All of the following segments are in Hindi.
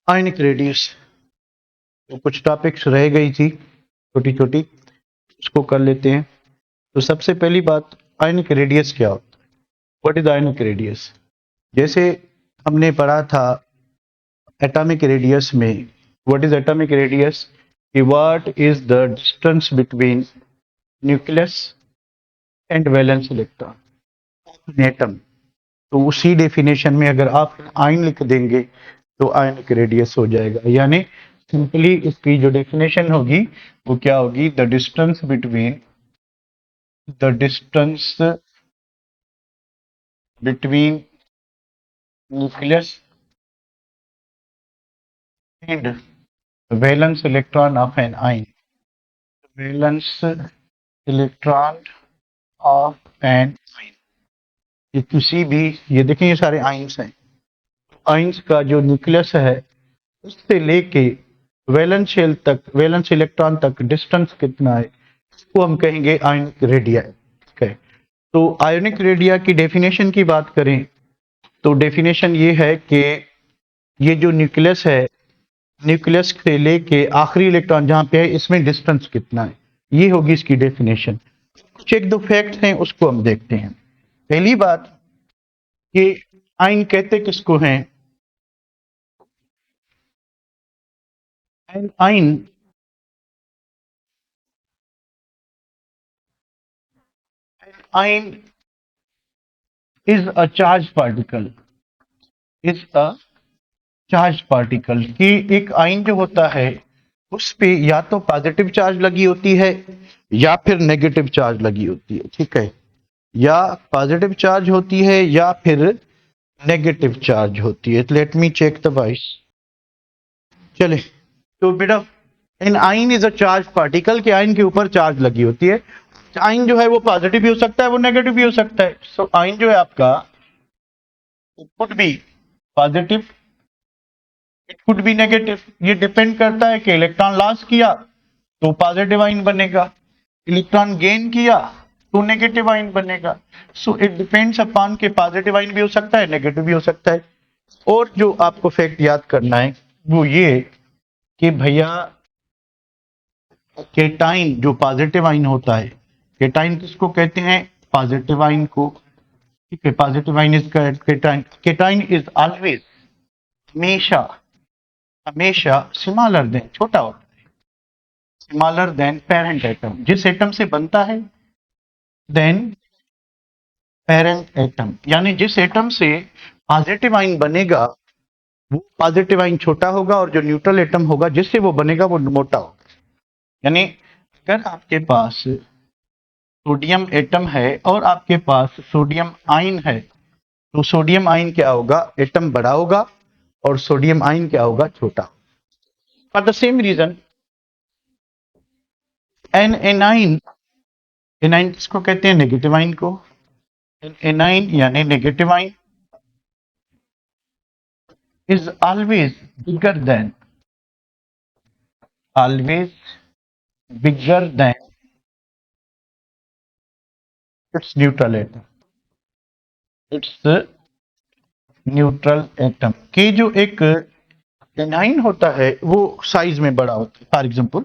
आयनिक रेडियस, तो कुछ टॉपिक्स रह गई थी छोटी छोटी, उसको कर लेते हैं। तो सबसे पहली बात, आयनिक रेडियस क्या होता है? What is ionic radius? जैसे हमने पढ़ा था एटॉमिक रेडियस में, व्हाट इज एटॉमिक रेडियस, कि what is the distance between nucleus and valence electron atom. तो उसी डेफिनेशन में अगर आप आयन लिख देंगे तो आयनिक रेडियस हो जाएगा, यानी सिंपली इसकी जो डेफिनेशन होगी वो क्या होगी, the distance between nucleus and valence electron of an ion, valence electron of an ion. ये किसी भी, ये देखें ये सारे आयन्स हैं, आयन्स का जो न्यूक्लियस है उससे लेके वैलेंस शेल तक, वैलेंस इलेक्ट्रॉन तक डिस्टेंस कितना है, इसको हम कहेंगे आयनिक रेडिया। ठीक है, तो आयनिक रेडिया की डेफिनेशन की बात करें तो डेफिनेशन ये है कि ये जो न्यूक्लियस है, न्यूक्लियस से लेके आखिरी इलेक्ट्रॉन जहां पे है इसमें डिस्टेंस कितना है, ये होगी इसकी डेफिनेशन। कुछ एक दो फैक्ट हैं उसको हम देखते हैं। पहली बात कि आयन कहते किसको हैं? Ion ion is a charge particle, is a charge particle. कि एक आयन जो होता है उस पे या तो पॉजिटिव चार्ज लगी होती है या फिर नेगेटिव चार्ज लगी होती है। ठीक है, या पॉजिटिव चार्ज होती है या फिर नेगेटिव चार्ज होती है। Let me check the voice. चले, तो बेटा an ion is a charge particle, के आयन के ऊपर चार्ज लगी होती है। आयन जो है वो पॉजिटिव भी हो सकता है, वो नेगेटिव भी हो सकता है। सो आयन जो है आपका, it could be positive, it could be negative. ये डिपेंड करता है कि इलेक्ट्रॉन लॉस किया तो पॉजिटिव आयन बनेगा, इलेक्ट्रॉन गेन किया तो नेगेटिव आयन बनेगा। सो इट डिपेंड्स अपॉन के पॉजिटिव आयन भी हो सकता है, नेगेटिव भी हो सकता है। और जो आपको फैक्ट याद करना है वो ये कि भैया केटाइन जो पॉजिटिव आयन होता है, केटाइन किसको कहते हैं? पॉजिटिव आयन को। ठीक है, positive ion is cation. Cation is always, हमेशा हमेशा स्मॉलर देन, छोटा होता है, स्मॉलर देन पेरेंट एटम। जिस एटम से बनता है देन पेरेंट एटम, यानी जिस एटम से पॉजिटिव आयन बनेगा वो पॉजिटिव आयन छोटा होगा और जो न्यूट्रल एटम होगा जिससे वो बनेगा वो मोटा होगा। यानी अगर आपके पास सोडियम एटम है और आपके पास सोडियम आयन है तो सोडियम आयन क्या होगा, एटम बड़ा होगा और सोडियम आयन क्या होगा, छोटा। For the same reason an anion, anion किसको कहते हैं? नेगेटिव आयन को। एनाइन यानी negative ion is always bigger than, always bigger than its neutral atom, its neutral atom। के जो एक एनाइन होता है वो साइज में बड़ा होता है। फॉर एग्जांपल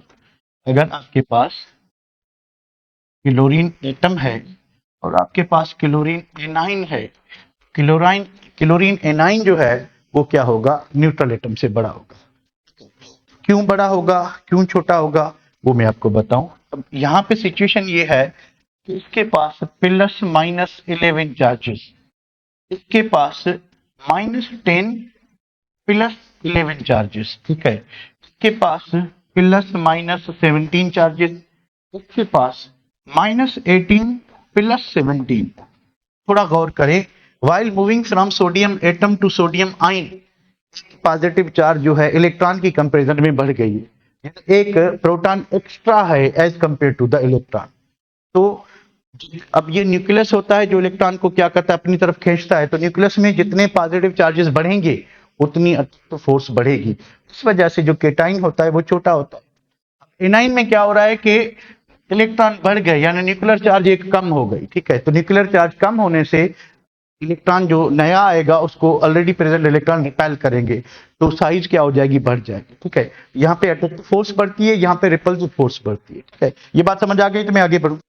अगर आपके पास क्लोरीन एटम है और आपके पास क्लोरीन एनाइन है, क्लोराइन क्लोरीन एनाइन जो है वो क्या होगा, न्यूट्रल एटम से बड़ा होगा। क्यों बड़ा होगा, क्यों छोटा होगा, वो मैं आपको बताऊं। अब यहाँ पे सिचुएशन ये है कि इसके पास प्लस माइनस 11 चार्जेस, इसके पास -10 प्लस 11 चार्जेस। ठीक है, इसके पास प्लस माइनस 17 चार्जेस, इसके पास -18 प्लस 17। थोड़ा गौर करें, while moving from sodium atom to sodium ion, positive charge जो है इलेक्ट्रॉन की कंपैरिजन में बढ़ गई है, एक प्रोटॉन एक्स्ट्रा है as compare to the electron. तो अब ये न्यूक्लियस होता है जो इलेक्ट्रॉन को क्या करता है, अपनी तरफ खींचता है। तो न्यूक्लियस में जितने पॉजिटिव चार्जेस बढ़ेंगे उतनी फोर्स बढ़ेगी। इस वजह से जो केटाइन होता है वो छोटा होता है। एनाइन में क्या हो रहा है कि इलेक्ट्रॉन बढ़ गए, यानी न्यूक्लियर चार्ज एक कम हो गई। ठीक है, तो न्यूक्लियर चार्ज कम होने से इलेक्ट्रॉन जो नया आएगा उसको ऑलरेडी प्रेजेंट इलेक्ट्रॉन रिपेल करेंगे, तो साइज क्या हो जाएगी, बढ़ जाएगी। ठीक है, यहाँ पे अट्रैक्टिव फोर्स बढ़ती है, यहाँ पे रिपल्सिव फोर्स बढ़ती है। ठीक है, ये बात समझ आ गई तो मैं आगे बढ़ूँ।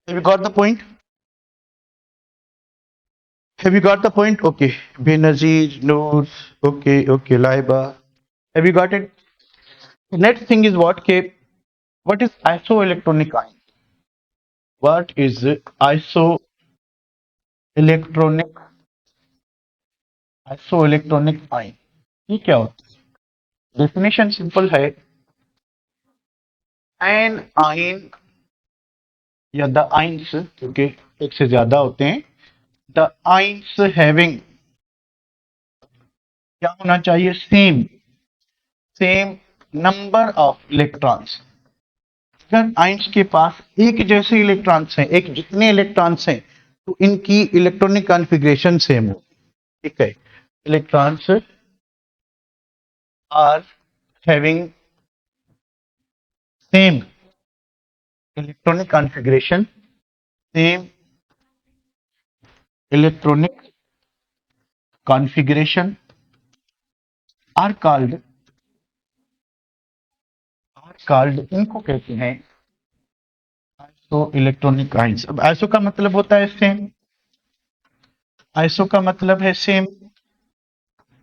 Have you got the point? Have you got the point? Okay, Benazir, Noor, okay Laiba, have you got it? Next thing is what is iso electronic ion? What is iso electronic iso electronic ion? ये क्या होता है? डेफिनेशन सिंपल है, एन आयन या द आइंस, क्योंकि एक से ज्यादा होते हैं, द आइंस हैविंग क्या होना चाहिए, same same number of electrons. अगर आइंस के पास एक जैसे इलेक्ट्रॉन्स हैं, एक जितने इलेक्ट्रॉन्स हैं, तो इनकी इलेक्ट्रॉनिक कॉन्फ़िगरेशन सेम हो। ठीक है, electrons are having same electronic configuration, same electronic configuration are called इनको कहते हैं आइसो इलेक्ट्रॉनिक आइंस। अब आइसो का मतलब होता है सेम, आइसो का मतलब है सेम।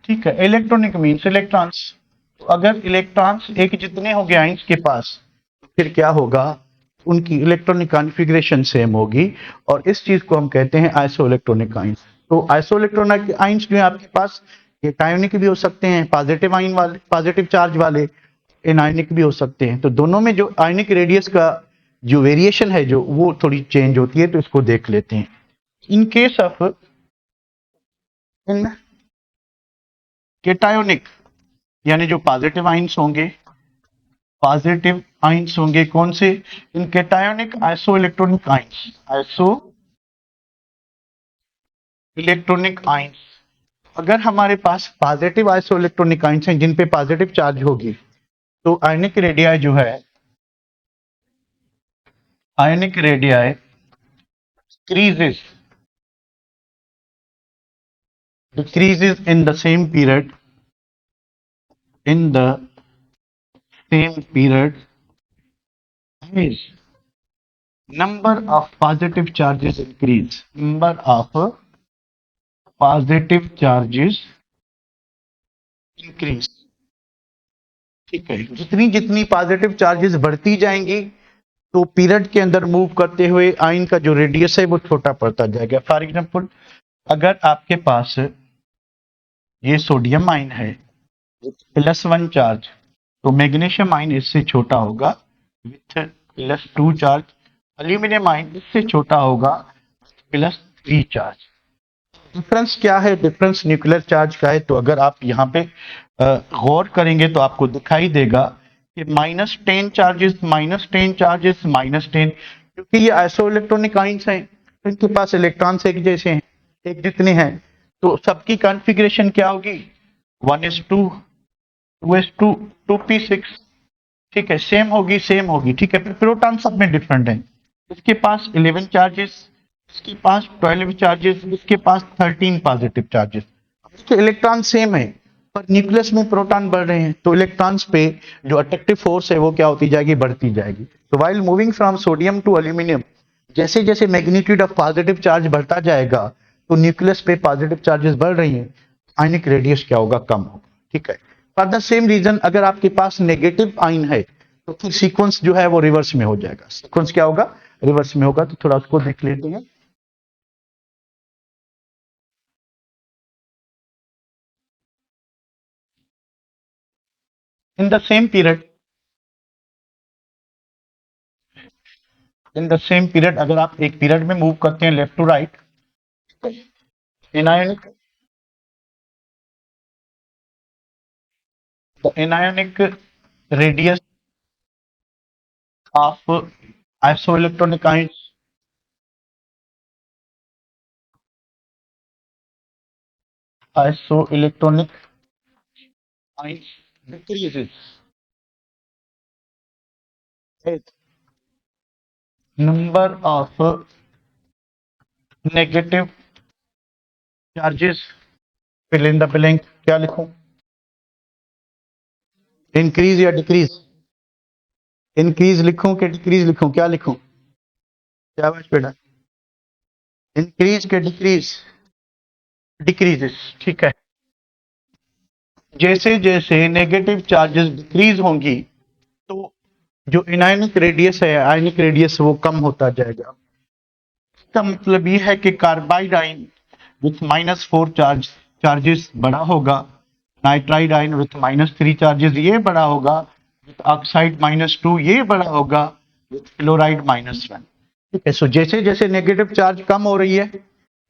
ठीक है, इलेक्ट्रॉनिक मीन्स इलेक्ट्रॉन्स। तो अगर इलेक्ट्रॉन्स एक जितने हो गए आइंस के पास, तो फिर क्या होगा, उनकी इलेक्ट्रॉनिक कॉन्फ़िगरेशन सेम होगी, और इस चीज को हम कहते हैं आइसो इलेक्ट्रॉनिक आइंस। तो आइसो इलेक्ट्रॉनिक आइंस जो है आपके पास, ये कायोनिक भी हो सकते हैं, पॉजिटिव आयन वाले, पॉजिटिव चार्ज वाले, एनायनिक भी हो सकते हैं। तो दोनों में जो आयनिक रेडियस का जो वेरिएशन है, जो वो थोड़ी चेंज होती है, तो इसको देख लेते हैं। In case of in cationic, यानी जो पॉजिटिव आइंस होंगे, पॉजिटिव आइंस होंगे कौन से, in cationic iso electronic ions, iso electronic ions. अगर हमारे पास पॉजिटिव आइसो इलेक्ट्रॉनिक आइंस हैं जिन पे पॉजिटिव चार्ज होगी, तो आयनिक रेडियाई जो है, ionic radii decreases decreases in the same period as number of positive charges increase, number of positive charges increase। ठीक है, जितनी जितनी पॉजिटिव चार्जेस बढ़ती जाएंगी, तो पीरियड के अंदर मूव करते हुए आयन का जो रेडियस है वो छोटा पड़ता जाएगा। फॉर एग्जांपल, अगर आपके पास ये सोडियम आयन है +1 चार्ज, तो मैग्नीशियम आयन इससे छोटा होगा विथ +2 चार्ज, एल्यूमिनियम आयन इससे छोटा होगा +3 चार्ज। डिफरेंस क्या है, डिफरेंस न्यूक्लियर चार्ज का है। तो अगर आप यहाँ पे गौर करेंगे तो आपको दिखाई देगा कि -10 चार्जेस, -10 चार्जेस, -10, क्योंकि ये आइसो इलेक्ट्रॉनिक आइंस हैं, तो इनके पास इलेक्ट्रॉन्स एक जैसे हैं, एक जितने हैं, तो सबकी कॉन्फ़िगरेशन क्या होगी, 1s2, 2s2, 2p6। ठीक है, सेम होगी, सेम होगी। ठीक है, प्रोटॉन सब में डिफरेंट है। इसके पास 11 चार्जेस, इसके पास 12 चार्जेस, इसके पास 13 पॉजिटिव चार्जेस। इसके इलेक्ट्रॉन सेम है, पर न्यूक्लियस में प्रोटॉन बढ़ रहे हैं, तो इलेक्ट्रॉन्स पे जो अट्रैक्टिव फोर्स है वो क्या होती जाएगी, बढ़ती जाएगी। तो while moving from sodium two aluminium, जैसे जैसे मैग्नीट्यूड ऑफ पॉजिटिव चार्ज बढ़ता जाएगा, तो न्यूक्लियस पे पॉजिटिव चार्जेस बढ़ रही हैं, आयनिक रेडियस क्या होगा, कम होगा। ठीक है, फॉर द सेम रीजन अगर आपके पास नेगेटिव आयन है, तो फिर सीक्वेंस जो है वो रिवर्स में हो जाएगा। सीक्वेंस क्या होगा, रिवर्स में होगा। तो थोड़ा उसको देख लेते हैं। In the same period, in the same period, अगर आप एक पीरियड में मूव करते हैं left to right, anionic, the anionic radius of isoelectronic ions, isoelectronic ions decreases as number of negative charges, fill in the blank, क्या लिखूं? इंक्रीज या डिक्रीज? इंक्रीज लिखूं कि डिक्रीज लिखूं, क्या लिखूं? क्या बात बेटा? इंक्रीज के डिक्रीज? डिक्रीजेस, ठीक है। जैसे जैसे नेगेटिव चार्जेस डिक्रीज होंगी तो जो इनायनिक रेडियस है, आयनिक रेडियस, वो कम होता जाएगा। इसका मतलब ये है कि कार्बाइड आयन विथ -4 चार्जेस बड़ा होगा, नाइट्राइड आयन विथ -3 चार्जेस ये बड़ा होगा, विथ ऑक्साइड -2 ये बड़ा होगा, विथ क्लोराइड -1। ठीक है, सो जैसे जैसे नेगेटिव चार्ज कम हो रही है,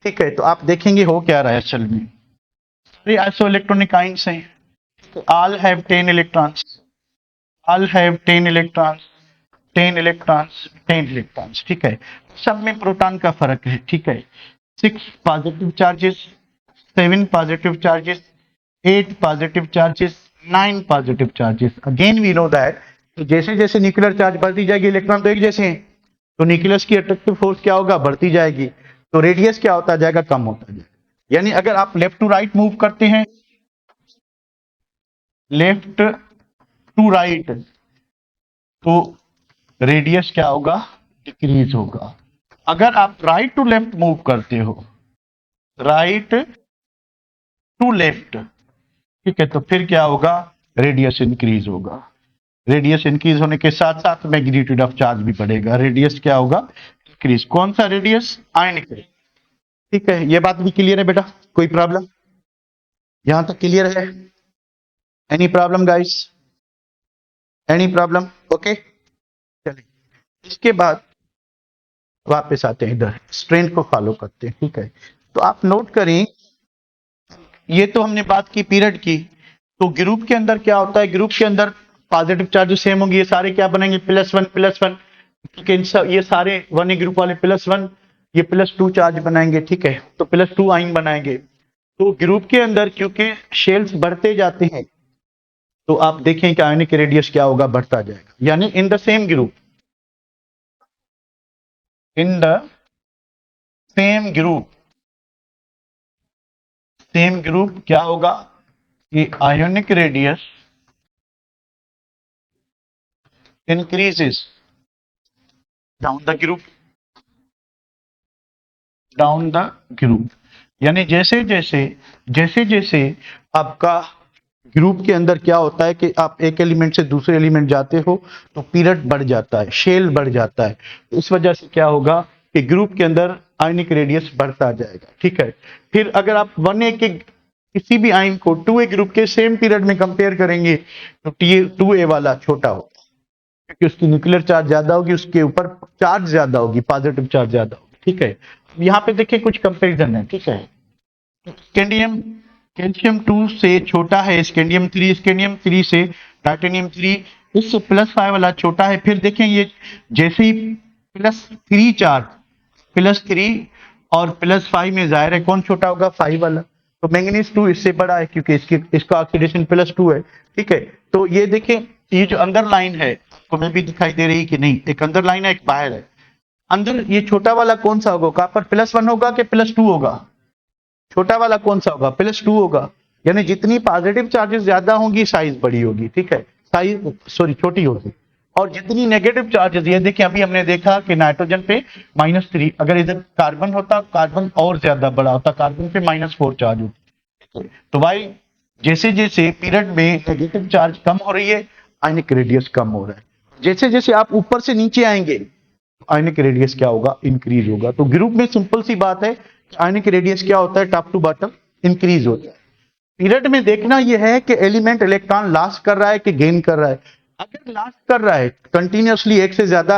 ठीक है, तो आप देखेंगे हो क्या रहा है असल में, सारे आइसो इलेक्ट्रॉनिक आइंस हैं, all have 10 electrons, all have 10 electrons, 10 electrons, 10 electrons, ठीक है। सब में प्रोटॉन का फर्क है, ठीक है। 6 positive charges, 7 positive charges, 8 positive charges, 9 positive charges. Again we know that तो जैसे जैसे न्यूक्लियर चार्ज बढ़ती जाएगी, इलेक्ट्रॉन तो एक जैसे हैं, तो न्यूक्लियस की अट्रैक्टिव फोर्स क्या होगा? बढ़ती जाएगी, तो रेडियस क्या होता जाएगा? कम होता जाएगा। यानी अगर आप लेफ्ट टू राइट मूव करते हैं, लेफ्ट टू राइट, तो रेडियस क्या होगा? डिक्रीज होगा। अगर आप राइट टू लेफ्ट मूव करते हो, राइट टू लेफ्ट, ठीक है, तो फिर क्या होगा? रेडियस इंक्रीज होगा। रेडियस इंक्रीज होने के साथ साथ मैग्नीट्यूड ऑफ चार्ज भी बढ़ेगा। रेडियस क्या होगा? इंक्रीज। कौन सा रेडियस? आयनिक। ठीक है, ये बात भी क्लियर है बेटा? कोई प्रॉब्लम? यहां तक क्लियर है? Any problem guys? Any problem? Okay, चलिए इसके बाद वापस आते हैं इधर, स्ट्रेंथ को फॉलो करते हैं, ठीक है। तो आप नोट करें, ये तो हमने बात की पीरियड की, तो ग्रुप के अंदर क्या होता है? ग्रुप के अंदर पॉजिटिव चार्जेस सेम होंगे, ये सारे क्या बनेंगे? +1 +1, ठीक है। ये सारे 1A ग्रुप वाले +1, ये +2 चार्ज बनाएंगे, ठीक है, तो +2 आइन बनाएंगे। तो ग्रुप के अंदर क्योंकि शेल्स बढ़ते जाते हैं, तो आप देखें कि आयनिक रेडियस क्या होगा? बढ़ता जाएगा। यानी इन the same group, in the same group, same group क्या होगा कि ionic radius increases down the group, down the group. यानी जैसे जैसे जैसे जैसे आपका ग्रुप के अंदर क्या होता है कि आप एक एलिमेंट से दूसरे एलिमेंट जाते हो, तो पीरियड बढ़ जाता है, शेल बढ़ जाता है। इस वजह से क्या होगा कि ग्रुप के अंदर आयनिक रेडियस बढ़ता जाएगा, ठीक है। फिर अगर आप 1A के किसी भी आयन को 2A ग्रुप के सेम पीरियड में कंपेयर करेंगे, तो 2A वाला छोटा होगा, क्योंकि उसकी न्यूक्लियर चार्ज ज्यादा होगी, उसके ऊपर चार्ज ज्यादा होगी, पॉजिटिव चार्ज ज्यादा होगी, ठीक है। यहाँ पे देखिए कुछ कंपेरिजन है, ठीक है। स्कैंडियम, कैल्शियम 2 से छोटा है स्कैंडियम 3, स्कैंडियम 3 से टाइटेनियम 3, इससे +5 वाला छोटा है। फिर देखें ये जैसे ही +3 चार्ज, +3 और +5 में जाहिर है कौन छोटा होगा? 5 वाला। तो मैंगनीज 2 इससे बड़ा है क्योंकि इसका ऑक्सीडेशन +2 है, ठीक है। तो ये देखें, ये जो अंदर लाइन है, आपको में भी दिखाई दे रही कि नहीं? एक अंदर लाइन है, एक बाहर है। अंदर ये छोटा वाला कौन सा होगा? कहां पर +1 होगा कि +2 होगा? छोटा वाला कौन सा होगा? +2 होगा। यानी जितनी पॉजिटिव चार्जेस ज्यादा होंगी, साइज बड़ी होगी, ठीक है, साइज सॉरी छोटी होगी। और जितनी नेगेटिव चार्जेस, ये देखिए अभी हमने देखा कि नाइट्रोजन पे -3, अगर इधर कार्बन होता, कार्बन और ज्यादा बड़ा होता, कार्बन पे -4 चार्ज होती। तो भाई जैसे जैसे पीरियड में नेगेटिव चार्ज कम हो रही है, आयनिक रेडियस कम हो रहा है। जैसे जैसे आप ऊपर से नीचे आएंगे, आयनिक रेडियस क्या होगा? इंक्रीज होगा। तो ग्रुप में सिंपल सी बात है, आयनिक रेडियस क्या होता है? टॉप टू बॉटम इंक्रीज होता है। पीरियड में देखना यह है कि एलिमेंट इलेक्ट्रॉन लॉस कर रहा है कि गेन कर रहा है। अगर लॉस कर रहा है कंटिन्यूअसली, एक से ज्यादा,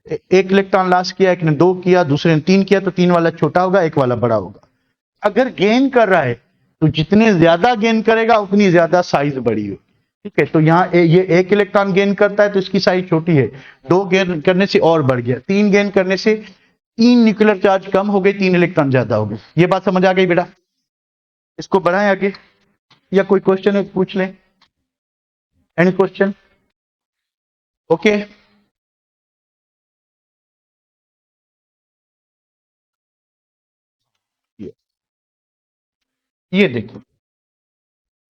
एक इलेक्ट्रॉन लॉस किया, एक ने 2 किया, दूसरे ने 3 किया, तो 3 वाला छोटा होगा, एक वाला बड़ा होगा। अगर गेन कर रहा है, तो जितने ज्यादा गेन करेगा उतनी ज्यादा साइज बड़ी होगी, ठीक है। तो यहाँ ये एक इलेक्ट्रॉन गेन करता है तो इसकी साइज छोटी है, 2 गेन करने से और बढ़ गया, 3 गेन करने से 3 न्यूक्लियर चार्ज कम हो गए, 3 इलेक्ट्रॉन ज्यादा हो गए। ये बात समझ आ गई बेटा? इसको बढ़ाएं आगे, या कोई क्वेश्चन है पूछ लें? Any question? ओके। ये देखो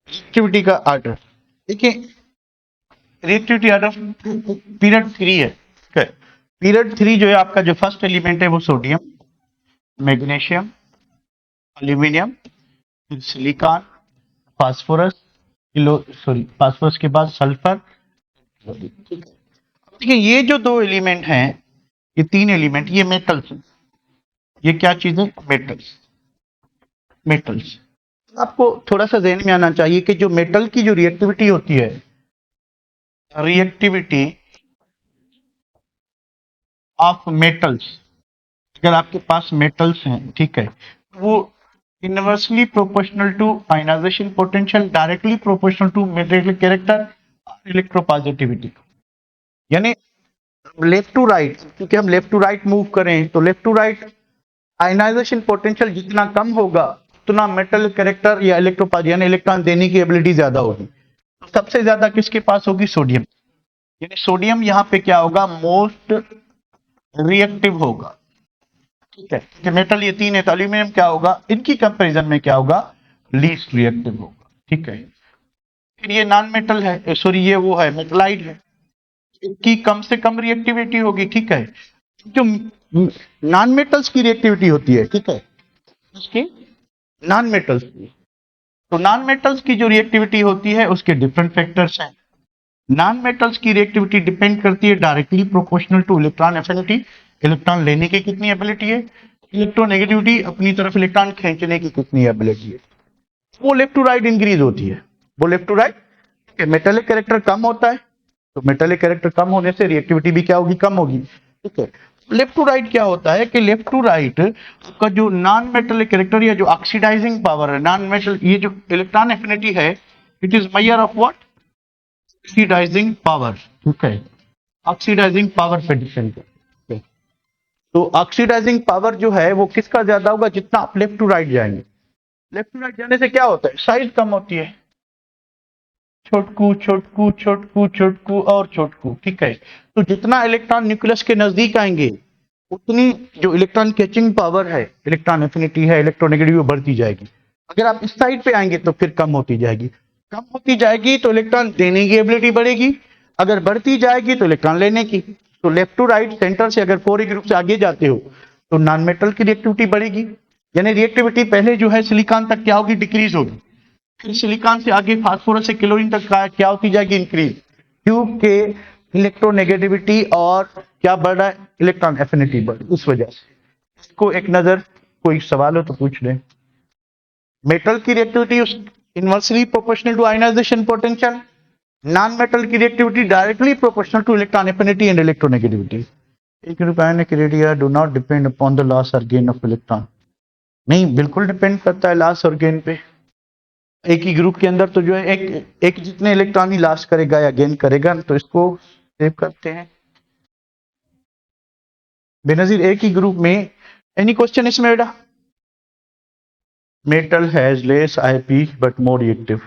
रिएक्टिविटी का आर्डर, देखिए रिएक्टिविटी आर्डर पीरियड 3 है, ठीक है। पीरियड 3 जो है आपका जो फर्स्ट एलिमेंट है वो सोडियम, मैग्नीशियम, एल्यूमिनियम, फिर silicon, phosphorus, kilo sorry phosphorus के बाद सल्फर, ठीक है। देखिए ये जो दो एलिमेंट हैं, ये तीन एलिमेंट, ये मेटल्स हैं। ये क्या चीज है? मेटल्स। मेटल्स आपको थोड़ा सा ध्यान में आना चाहिए कि जो मेटल की जो रिएक्टिविटी होती है, रिएक्टिविटी ऑफ मेटल्स, अगर आपके पास मेटल्स हैं, ठीक है, वो inversely proportional to ionization potential, directly proportional to material character, electropositivity. यानी लेफ्ट टू राइट, क्योंकि हम लेफ्ट टू राइट मूव करें तो left to right ionization potential जितना कम होगा उतना मेटल कैरेक्टर या इलेक्ट्रोपॉज यानी इलेक्ट्रॉन देने की एबिलिटी ज्यादा होगी। तो सबसे ज्यादा किसके पास होगी? सोडियम। यानी सोडियम यहाँ पे क्या होगा? मोस्ट रिएक्टिव होगा, ठीक है। कि मेटल ये तीन है तो एल्यूमिनियम क्या होगा? इनकी कंपैरिजन में क्या होगा? लीस्ट रिएक्टिव होगा, ठीक है। फिर ये नॉन मेटल है, सॉरी ये वो है मेटलाइड है, की कम से कम रिएक्टिविटी होगी, ठीक है। जो नॉन मेटल्स की रिएक्टिविटी होती है, ठीक है, उसकी नॉन मेटल्स की, तो नॉन मेटल्स की जो रिएक्टिविटी होती है उसके डिफरेंट फैक्टर्स हैं। नॉन मेटल्स की रिएक्टिविटी डिपेंड करती है directly proportional to electron affinity, electron लेने की कितनी एबिलिटी है, इलेक्ट्रोनेगेटिविटी अपनी तरफ इलेक्ट्रॉन खींचने की कितनी एबिलिटी है, वो लेफ्ट टू राइट इंक्रीज होती है। वो left to right, metallic character कम होता है तो मेटेलिक कैरेक्टर कम होने से रिएक्टिविटी भी क्या होगी? कम होगी, ठीक है। लेफ्ट टू राइट क्या होता है कि लेफ्ट टू राइट का जो नॉन मेटेलिक कैरेक्टर या जो ऑक्सीडाइजिंग पावर है, नॉन मेटल ये जो इलेक्ट्रॉन एफिनिटी है, it is measure of what? Oxidizing power, ठीक है। ऑक्सीडाइजिंग पावर पे डिपेंड है। तो ऑक्सीडाइजिंग पावर जो है वो किसका ज्यादा होगा? जितना आप लेफ्ट टू राइट जाएंगे। लेफ्ट टू राइट जाने से क्या होता है? साइज कम होती है, छोटकू छोटकू छोटकू छोटकू और छोटकू, ठीक है। तो जितना इलेक्ट्रॉन न्यूक्लियस के नजदीक आएंगे उतनी जो इलेक्ट्रॉन कैचिंग पावर है, इलेक्ट्रॉन एफिनिटी है, इलेक्ट्रोनेगेटिव बढ़ती जाएगी। अगर आप इस साइड पे आएंगे तो फिर कम होती जाएगी। कम होती जाएगी तो इलेक्ट्रॉन देने की एबिलिटी बढ़ेगी, अगर बढ़ती जाएगी तो इलेक्ट्रॉन लेने की। तो लेफ्ट टू राइट सेंटर से अगर 4 ग्रुप से आगे जाते हो तो नॉन मेटल की रिएक्टिविटी बढ़ेगी, यानी रिएक्टिविटी पहले जो है सिलिकॉन तक क्या होगी? डिक्रीज होगी। फिर सिलिकॉन से आगे फास्फोरस से क्लोरीन तक क्या होती जाएगी? इंक्रीज, क्योंकि इलेक्ट्रोनेगेटिविटी और क्या बढ़ रहा है? इलेक्ट्रॉन एफिनिटी बढ़, उस वजह से। इसको एक नजर, कोई सवाल हो तो पूछ लें। मेटल की reactivity inversely proportional to ionization potential, non metal की reactivity directly proportional to electron affinity and electronegativity. एक ionic radii do not depend upon the loss और गेन ऑफ इलेक्ट्रॉन। नहीं, बिल्कुल डिपेंड करता है लॉस और गेन पे। एक ही ग्रुप के अंदर तो जो है एक एक जितने इलेक्ट्रॉन ही लॉस करेगा या गेन करेगा, तो इसको सेव करते हैं बेनजीर एक ही ग्रुप में। एनी क्वेश्चन इसमें बेटा? Metal has less IP but more reactive.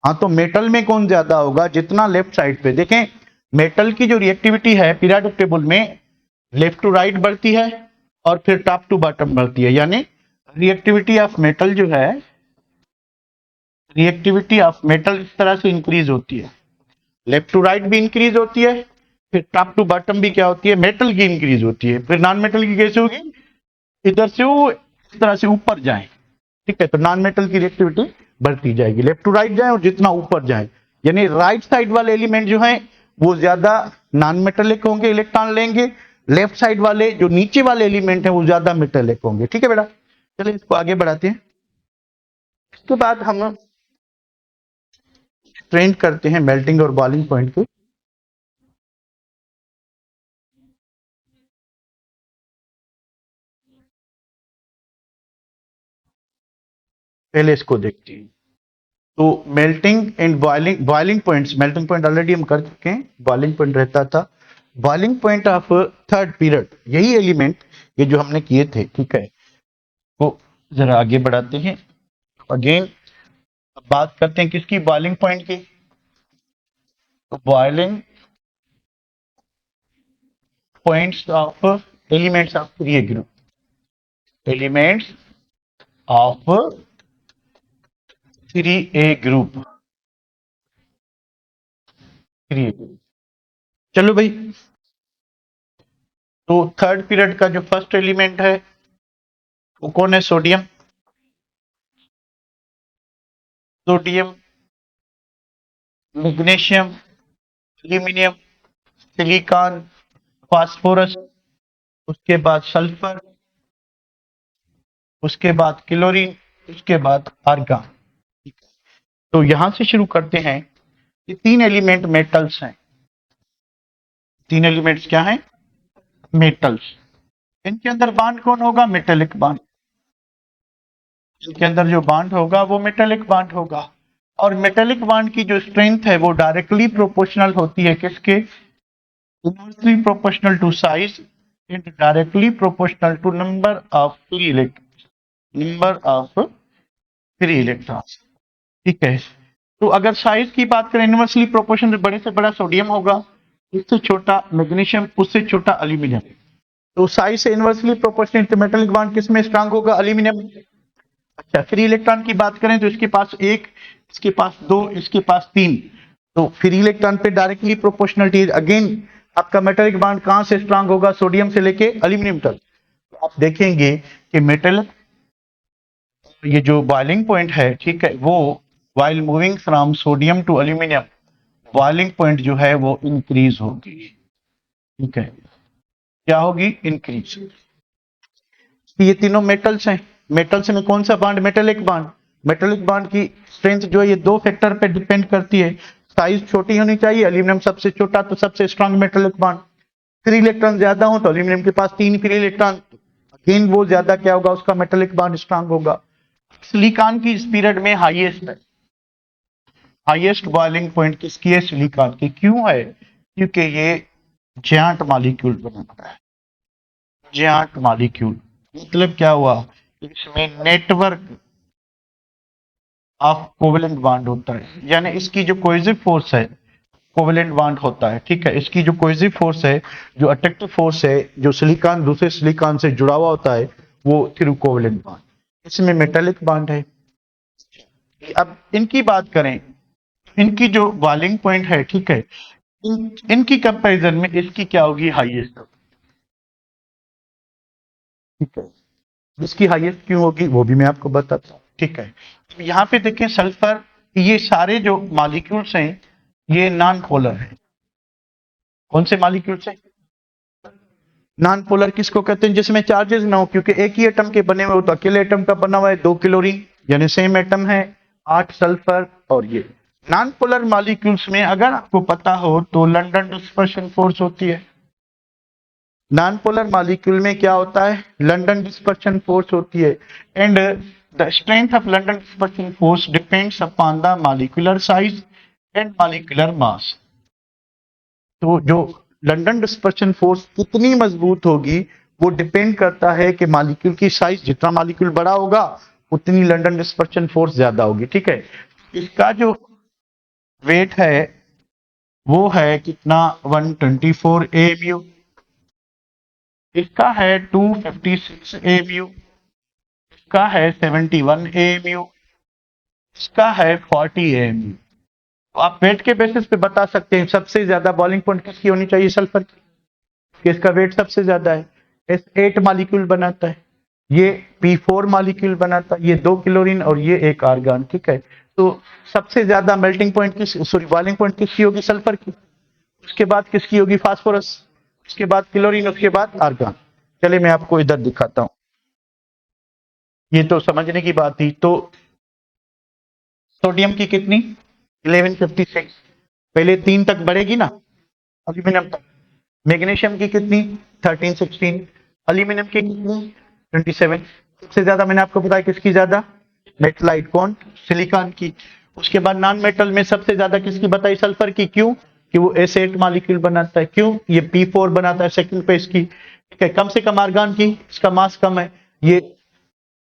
हाँ, तो मेटल में कौन ज्यादा होगा? जितना लेफ्ट साइड पे देखें, मेटल की जो रिएक्टिविटी है पीरियोडिक टेबल में लेफ्ट टू राइट बढ़ती है और फिर टॉप टू बॉटम बढ़ती है। यानी रिएक्टिविटी ऑफ मेटल जो है, रिएक्टिविटी ऑफ मेटल इस तरह से इंक्रीज होती है, लेफ्ट टू राइट भी इंक्रीज होती है, फिर टॉप टू बॉटम भी क्या होती है? मेटल की इंक्रीज होती है। फिर नॉन मेटल की कैसे होगी? इधर से वो इस तरह से ऊपर जाए, ठीक है। तो नॉन मेटल की रिएक्टिविटी बढ़ती जाएगी, लेफ्ट टू राइट जाए और जितना ऊपर जाए, यानी राइट साइड वाले एलिमेंट जो है वो ज्यादा नॉन मेटेलिक होंगे, इलेक्ट्रॉन लेंगे। लेफ्ट साइड वाले जो नीचे वाले एलिमेंट है वो ज्यादा मेटेलिक होंगे, ठीक है बेटा। चलिए इसको आगे बढ़ाते हैं। इसके बाद हम ट्रेंड करते हैं मेल्टिंग और बॉइलिंग पॉइंट को। पहले इसको देखते हैं। तो melting and boiling, boiling points, melting point already हम कर चुके हैं, बॉइलिंग पॉइंट रहता था boiling point of third period. यही एलिमेंट ये जो हमने किए थे, ठीक है, वो जरा आगे बढ़ाते हैं। अगेन बात करते हैं किसकी? बॉइलिंग पॉइंट की। तो boiling points of elements of three group, elements of 3A group, 3A group. चलो भाई, तो थर्ड पीरियड का जो फर्स्ट एलिमेंट है वो कौन है? Sodium. Sodium, magnesium, aluminium, silicon, phosphorus, उसके बाद सल्फर, उसके बाद क्लोरीन, उसके बाद आर्गन। तो यहां से शुरू करते हैं। ये तीन एलिमेंट मेटल्स हैं। तीन एलिमेंट्स क्या हैं? मेटल्स। इनके अंदर बॉन्ड कौन होगा? Metallic bond. इनके अंदर जो बॉन्ड होगा वो मेटेलिक बॉन्ड होगा। और मेटेलिक बॉन्ड की जो स्ट्रेंथ है वो डायरेक्टली प्रोपोर्शनल होती है किसके? Inversely proportional to size and directly proportional to number of free electron, number of free electron. ठीक है। तो अगर साइज की बात करें, इनवर्सली प्रोपोर्शनल, बड़े से बड़ा सोडियम होगा, उससे छोटा मैग्नीशियम, उससे छोटा एल्यूमिनियम। तो साइज से इनवर्सली प्रोपोर्शनल तो मेटेलिक बॉन्ड किस में स्ट्रांग होगा? एल्यूमिनियम। अच्छा, फ्री इलेक्ट्रॉन की बात करें तो इसके पास एक, इसके पास दो, इसके पास तीन। तो फ्री इलेक्ट्रॉन पे डायरेक्टली प्रोपोर्शनलिटी। अगेन आपका मेटेलिक बॉन्ड कहां से स्ट्रांग होगा? सोडियम से लेके एल्यूमिनियम तक। तो आप देखेंगे कि मेटल, ये जो बॉइलिंग पॉइंट है, ठीक है, वो while moving from sodium two aluminium, boiling point जो है वो इंक्रीज होगी। ठीक है, क्या होगी? इंक्रीज। ये तीनों मेटल्स हैं। मेटल्स में कौन सा bond? Metallic bond. Metallic bond की स्ट्रेंथ जो है ये दो फैक्टर पे डिपेंड करती है। साइज छोटी होनी चाहिए, एल्यूमिनियम सबसे छोटा तो सबसे strong metallic bond. Free electron ज्यादा हो तो एल्यूमिनियम के पास तीन फ्री इलेक्ट्रॉन, अगेन वो ज्यादा क्या होगा? उसका मेटेलिक बॉन्ड स्ट्रांग होगा। सिलिकॉन की इस पीरियड में हाईएस्ट है। हाईएस्ट बॉइलिंग पॉइंट किसकी है? सिलिकॉन की। क्यों है? क्योंकि ये ज्याट मॉलिक्यूल बनाता है। ज्याट मॉलिक्यूल मतलब क्या हुआ? इसमें नेटवर्क ऑफ कोवेलेंट बॉन्ड होता है, यानी इसकी जो कोहेसिव फोर्स है, कोवेलेंट बॉन्ड होता है। ठीक है, इसकी जो कोहेसिव फोर्स है, जो अट्रैक्टिव फोर्स है, जो सिलिकॉन दूसरे सिलिकॉन से जुड़ा हुआ होता है, वो थ्रू कोवेलेंट बॉन्ड। इसमें मेटेलिक बॉन्ड है। अब इनकी बात करें, इनकी जो बॉइलिंग पॉइंट है, ठीक है, इनकी कंपैरिजन में इसकी क्या होगी? हाईएस्ट। ठीक है, इसकी हाईएस्ट क्यों होगी वो भी मैं आपको बताता हूँ। ठीक है, तो यहाँ पे देखें सल्फर, ये सारे जो मॉलिक्यूल्स हैं ये नॉन पोलर हैं। कौन से मॉलिक्यूल्स हैं? नॉन पोलर किसको कहते हैं? जिसमें चार्जेस ना हो, क्योंकि एक ही एटम के बने हुए हो। तो अकेले एटम का बना हुआ है 2 क्लोरीन, यानी सेम एटम है, 8 सल्फर। और ये नॉन पोलर मॉलिक्यूल्स में अगर आपको पता हो तो लंडन डिस्पर्शन फोर्स होती है। नॉन पोलर मॉलिक्यूल में क्या होता है? लंडन डिस्पर्शन फोर्स होती है। And the strength of London dispersion force depends upon the molecular size and molecular mass. तो जो लंडन डिस्पर्शन फोर्स कितनी मजबूत होगी वो डिपेंड करता है कि मॉलिक्यूल की साइज, जितना मॉलिक्यूल बड़ा होगा उतनी लंडन डिस्पर्शन फोर्स ज्यादा होगी। ठीक है, इसका जो वेट है वो है कितना? 124 एमयू। इसका है 256 एमयू। इसका है 71 एमयू। इसका है 40 एमयू। तो आप वेट के बेसिस पे बता सकते हैं सबसे ज्यादा बॉइलिंग पॉइंट किसकी होनी चाहिए? सल्फर की, कि इसका वेट सबसे ज्यादा है। S8 मॉलिक्यूल बनाता है, ये P4 मॉलिक्यूल बनाता है, ये 2 क्लोरीन और ये एक आर्गन। ठीक है, तो सबसे ज्यादा मेल्टिंग पॉइंट किस, सॉरी बॉइलिंग पॉइंट किसकी होगी? सल्फर की। उसके बाद किसकी होगी? फास्फोरस। उसके बाद क्लोरीन, उसके बाद आर्गन। चलिए मैं आपको इधर दिखाता हूं। ये तो समझने की बात थी। तो सोडियम की कितनी? 1156। पहले 3 तक बढ़ेगी ना, एल्यूमिनियम तक। मैग्नीशियम की कितनी? 1316। एल्यूमिनियम की कितनी? 27। सबसे ज्यादा मैंने आपको बताया किसकी ज्यादा? मेटलाइट। कौन? सिलिकॉन की। उसके बाद नॉन मेटल में सबसे ज्यादा किसकी बताई? सल्फर की। क्यों? कि वो S8 मॉलिक्यूल बनाता है। क्यों? ये P4 बनाता है सेकंड पे इसकी। ठीक है, कम से कम आर्गन की, इसका मास कम है। ये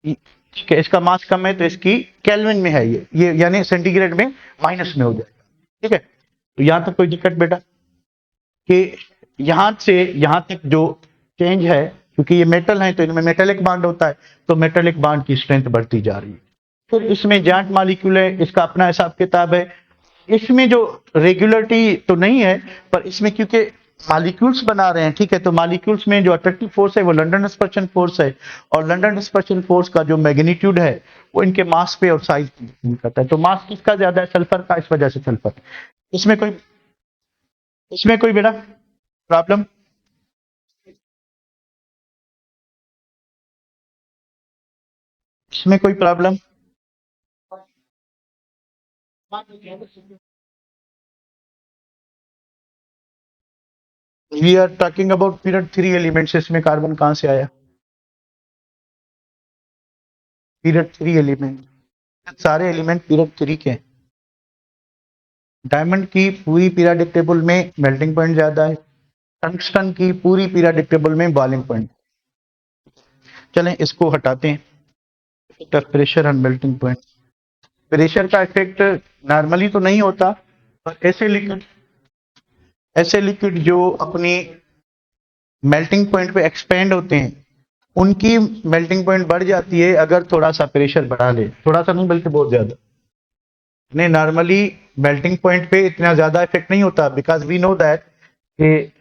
ठीक है, इसका मास कम है तो इसकी केल्विन में है, ये यानी सेंटीग्रेड में माइनस में हो जाएगा। ठीक है, तो यहां तक कोई दिक्कत बेटा? कि यहां से यहां तक जो चेंज है, क्योंकि ये मेटल है तो इनमें मेटेलिक बॉन्ड होता है, तो मेटेलिक बॉन्ड की स्ट्रेंथ बढ़ती जा रही है। फिर इसमें जांट मॉलिक्यूल है, इसका अपना हिसाब किताब है। इसमें जो रेगुलरिटी तो नहीं है, पर इसमें क्योंकि मॉलिक्यूल्स बना रहे हैं, ठीक है, तो मॉलिक्यूल्स में जो अट्रैक्टिव फोर्स है वो लंदन डिस्पर्शन फोर्स है, और लंदन डिस्पर्शन फोर्स का जो मैग्नीट्यूड है वो इनके मास पे और साइज पे डिपेंड करता है। तो मास किसका ज्यादा है? सल्फर का, इस वजह से सल्फर। इसमें कोई इसमें कोई बेटा प्रॉब्लम? इसमें कोई problem? We are talking about period 3 elements. इसमें कार्बन कहां से आया? पीरियड 3 एलिमेंट, सारे एलिमेंट पीरियड 3 के हैं। डायमंड की पूरी पीरियोडिक टेबल में मेल्टिंग पॉइंट ज्यादा है, टंगस्टन की पूरी पीरियोडिक टेबल में बॉइलिंग पॉइंट। चलें इसको हटाते हैं। Pressure and melting point. Pressure का इफेक्ट नॉर्मली तो नहीं होता, पर ऐसे लिक्विड जो अपनी मेल्टिंग पॉइंट पे एक्सपेंड होते हैं, उनकी मेल्टिंग पॉइंट बढ़ जाती है अगर थोड़ा सा प्रेशर बढ़ा ले। थोड़ा सा नहीं बल्कि बहुत ज्यादा। नहीं, नॉर्मली मेल्टिंग पॉइंट पे इतना ज्यादा इफेक्ट नहीं होता, बिकॉज वी नो दैट कि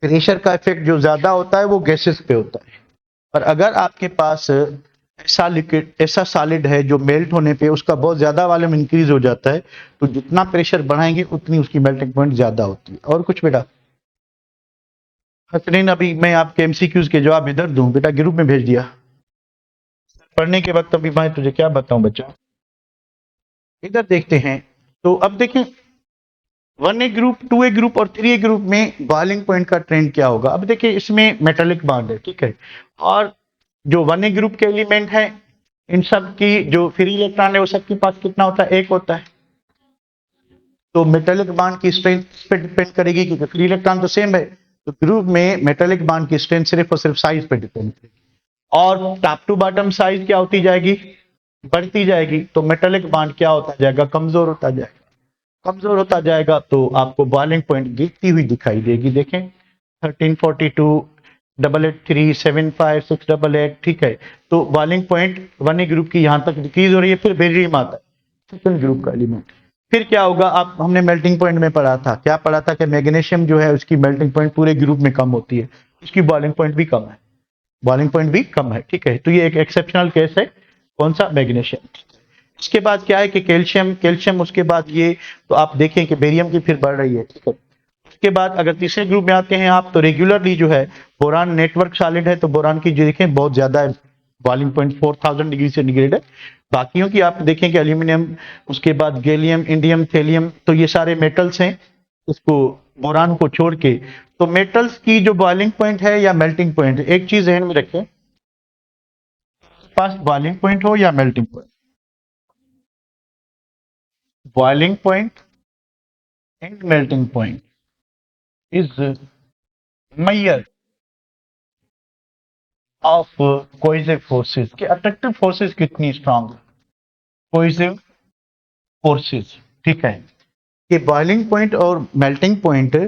प्रेशर का इफेक्ट जो ज्यादा होता है वो गैसेस पे होता है। पर अगर आपके पास ऐसा लिक्विड, ऐसा सॉलिड है जो मेल्ट होने पे उसका बहुत ज्यादा वॉल्यूम इंक्रीज हो जाता है, तो जितना प्रेशर बढ़ाएंगे उतनी उसकी मेल्टिंग पॉइंट ज्यादा होती है। और कुछ बेटा? हसनैन, अभी मैं आपके एमसीक्यूज के जवाब इधर दूं बेटा, ग्रुप में भेज दिया। पढ़ने के वक्त अभी मैं तुझे क्या बताऊं बच्चा, इधर देखते हैं। तो अब देखें 1A ग्रुप, 2A ग्रुप और 3A ग्रुप में बॉइलिंग पॉइंट का ट्रेंड क्या होगा। अब देखिए इसमें मेटालिक बॉन्ड है, ठीक है, और जो 1A ग्रुप के एलिमेंट है, इन सब की जो फ्री इलेक्ट्रॉन है वो सबके पास कितना होता है? एक होता है। तो मेटालिक बॉन्ड की स्ट्रेंथ पे डिपेंड करेगी, क्योंकि फ्री इलेक्ट्रॉन तो सेम है। तो ग्रुप में मेटालिक बॉन्ड की स्ट्रेंथ सिर्फ और सिर्फ साइज पे डिपेंड करेगी, और टॉप टू बॉटम साइज क्या होती जाएगी? बढ़ती जाएगी। तो मेटालिक बॉन्ड क्या होता जाएगा? कमजोर होता जाएगा। कमजोर होता जाएगा तो आपको बॉइलिंग पॉइंट गिरती हुई दिखाई देगी। देखें 1342, 883, 75, 688, ठीक है। तो बॉइलिंग पॉइंट 1A ग्रुप की यहां तक डिक्रीज हो रही है, फिर बेरियम आता है, सेकंड ग्रुप का एलिमेंट। फिर क्या होगा? आप हमने मेल्टिंग पॉइंट में पढ़ा था, क्या पढ़ा था कि मैग्नीशियम जो है उसकी मेल्टिंग पॉइंट पूरे ग्रुप में कम होती है, उसकी बॉइलिंग पॉइंट भी कम है। बॉइलिंग पॉइंट भी कम है, ठीक है। तो ये एक एक्सेप्शनल केस है। कौन सा? मैग्नीशियम। इसके बाद क्या है कि कैल्शियम, कैल्शियम उसके बाद ये, तो आप देखें कि बेरियम की फिर बढ़ रही है, ठीक है। उसके बाद अगर तीसरे ग्रुप में आते हैं आप, तो रेगुलरली जो है बोरान नेटवर्क सॉलिड है, तो बोरान की जो देखें बहुत ज्यादा है, बॉइलिंग पॉइंट 4000 डिग्री सेंटीग्रेड है। बाकियों की आप देखें कि एल्यूमिनियम, उसके बाद गैलियम, इंडियम, थेलियम, तो ये सारे मेटल्स हैं, इसको बोरान को छोड़ के। तो मेटल्स की जो बॉइलिंग पॉइंट है या मेल्टिंग पॉइंट, एक चीज ध्यान में रखें, पास बॉइलिंग पॉइंट हो या melting point, boiling point and melting point is measure of cohesive forces कि attractive forces कितनी strong है, cohesive forces, ठीक है। कि boiling point और melting point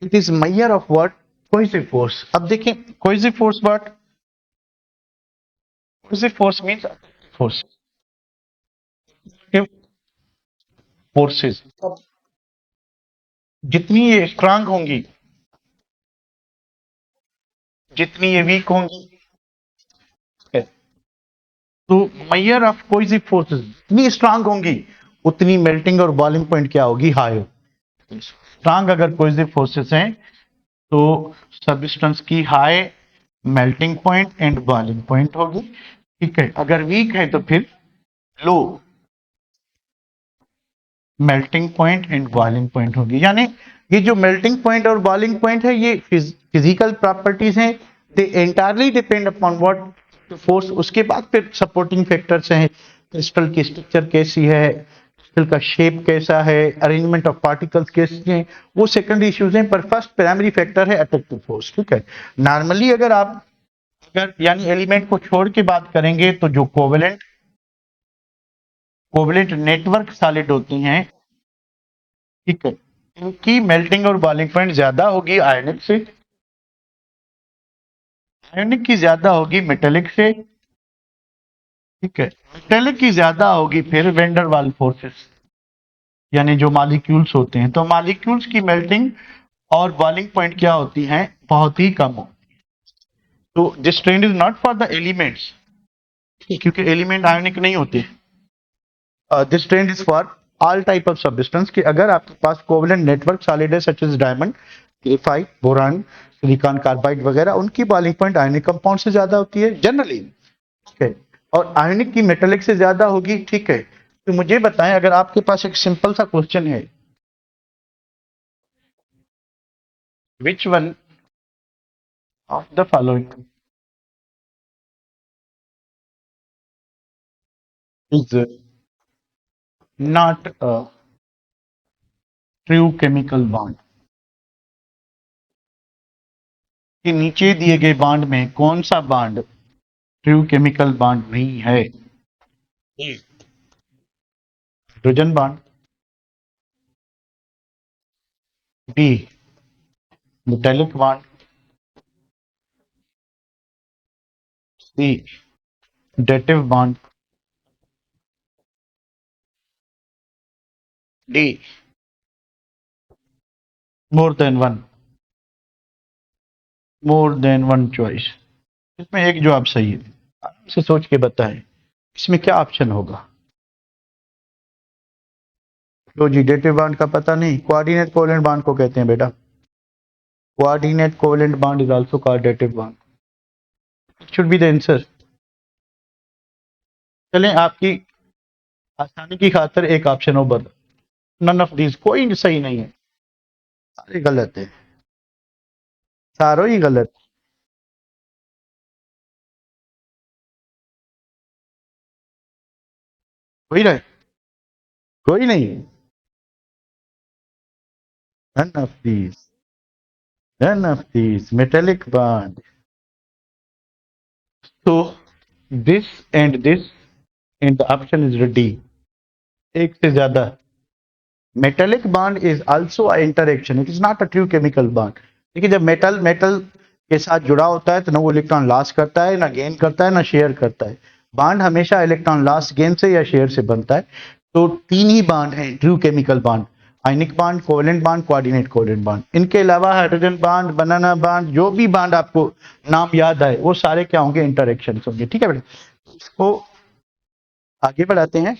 it is measure of what? cohesive force। अब देखें cohesive force what? cohesive force means force, forces जितनी ये स्ट्रांग होंगी, जितनी ये वीक होंगी, तो मेजर ऑफ कोई फोर्सेस जितनी स्ट्रांग होंगी उतनी मेल्टिंग और बॉइलिंग पॉइंट क्या होगी? हाई होगी। स्ट्रांग अगर कोई फोर्सेस हैं तो सब्सटेंस की high melting point and boiling point होगी, ठीक है। अगर वीक है तो फिर low melting point and boiling point होगी। यानी ये जो मेल्टिंग पॉइंट और बॉइलिंग पॉइंट है ये फिजिकल प्रॉपर्टीज हैं, they entirely depend upon what force. उसके बाद फिर सपोर्टिंग फैक्टर्स हैं, क्रिस्टल की स्ट्रक्चर कैसी है, क्रिस्टल का शेप कैसा है, अरेंजमेंट ऑफ पार्टिकल्स कैसे हैं, वो सेकेंडरी इश्यूज हैं। पर फर्स्ट प्राइमरी फैक्टर है अट्रैक्टिव फोर्स, ठीक है। नॉर्मली अगर आप अगर यानी एलिमेंट को छोड़ के बात करेंगे तो जो कोवेलेंट नेटवर्क सॉलिड होती हैं, ठीक है, इनकी मेल्टिंग और बॉइलिंग पॉइंट ज्यादा होगी आयनिक से, आयनिक की ज्यादा होगी मेटेलिक से, ठीक है, मेटेलिक की ज्यादा होगी फिर वेंडर वाल फोर्सेस, यानी जो मालिक्यूल्स होते हैं, तो मालिक्यूल्स की मेल्टिंग और बॉइलिंग पॉइंट क्या होती हैं, बहुत ही कम हो। तो this trend is not for the elements, क्योंकि एलिमेंट आयोनिक नहीं होते। This trend is for all type of substance, कि अगर आपके पास कोवलेंट नेटवर्क सॉलिड है such as diamond, graphite, boron, silicon carbide वगैरह, उनकी बॉइलिंग पॉइंट आयोनिक कंपाउंड से ज्यादा होती है जनरली। ठीक है, और आयोनिक की मेटेलिक से ज्यादा होगी। ठीक है, तो मुझे बताएं, अगर आपके पास एक सिंपल सा क्वेश्चन है, which one of the following is not a true chemical bond, कि नीचे दिए गए बॉन्ड में कौन सा बॉन्ड ट्रू केमिकल बॉन्ड नहीं है? Hydrogen bond, B metallic bond, C dative bond, D more than one, more than one choice. इसमें एक जवाब सही है, आराम से सोच के बताएं इसमें क्या ऑप्शन होगा। तो जी डेटिव बॉन्ड का पता नहीं, कोऑर्डिनेट कोवेलेंट बॉन्ड को कहते हैं बेटा, coordinate covalent bond is also called dative bond, should be the answer. चलें, आपकी आसानी की खातिर एक ऑप्शन और बदल, नन ऑफ दीज, कोई सही नहीं है, सारे गलत है, सारों ही गलत। कोई रहे, कोई नहीं, none of these, none of these metallic bond, so this and the option is D, एक से ज्यादा। Metallic bond is also a interaction, it is not a true chemical bond. देखिए, जब मेटल मेटल के साथ जुड़ा होता है तो ना वो इलेक्ट्रॉन लॉस करता है, ना गेन करता है, ना शेयर करता है। बॉन्ड हमेशा इलेक्ट्रॉन लॉस, गेन से या शेयर से बनता है। तो तीन ही बॉन्ड हैं true chemical bond, ionic bond, covalent bond, coordinate covalent bond. इनके अलावा हाइड्रोजन बॉन्ड, बनाना बॉन्ड, जो भी बॉन्ड आपको नाम याद आए वो सारे क्या होंगे, इंटरेक्शन होंगे। ठीक है बेटा, इसको आगे बढ़ाते हैं।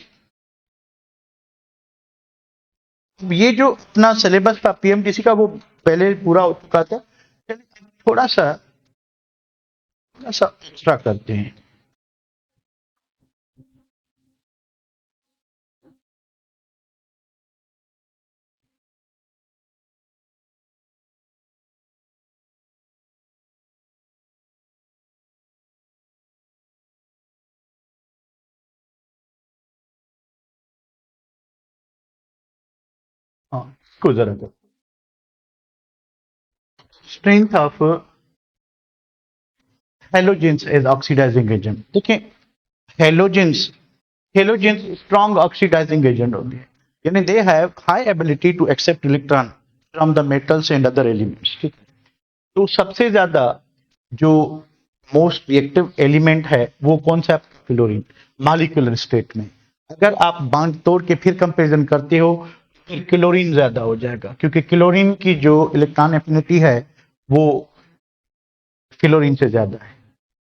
ये जो अपना सिलेबस था पीएमटीसी का वो पहले पूरा हो चुका था, थोड़ा सा एक्स्ट्रा करते हैं। हाँ, इसको जरा कर, strength of halogens as oxidising agent. देखिए, halogens halogens strong oxidising agent होते हैं, यानी they have high ability to accept electron from the metals and other elements. ठीक है, तो सबसे ज्यादा जो मोस्ट रिएक्टिव एलिमेंट है वो कौन सा है? फ्लोरीन, मॉलिक्यूलर स्टेट में। अगर आप बांध तोड़ के फिर कंपेरिजन करते हो, फिर क्लोरीन ज्यादा हो जाएगा, क्योंकि क्लोरीन की जो इलेक्ट्रॉन एफिनिटी है वो फ्लोरीन से ज्यादा है,